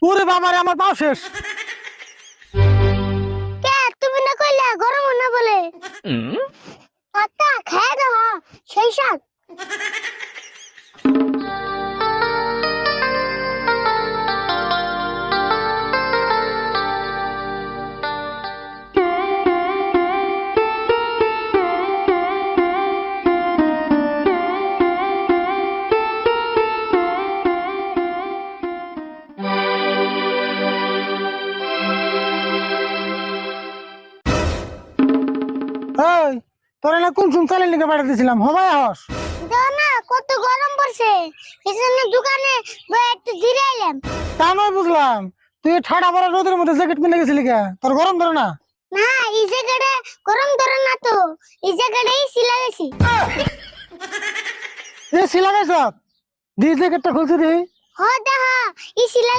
ওরে বাবা রে, আমার পাও শেষ। কে তুমি না কইলা গরম না বলে আত্তা খায় দাও সেই সাত এই তোরা না কোন চুন চালের লিখে পাঠিয়ে দিয়েছিলাম, হবাই হস। দাও না কত গরম পড়ছে এজন্য দোকানে বসে একটু জিরাইলাম। তা নয় বুঝলাম, তুই ঠাডা পড়া রোদের মধ্যে জ্যাকেট কিনে গেছিলি কে? তোর গরম ধরে না? না এই জায়গাটা গরম ধরে না তো, এই জায়গাটাই সিলা গেছি। এ সিলা গেছ দি জ্যাকেটটা খুলছি দি। হ দেখা এই সিলা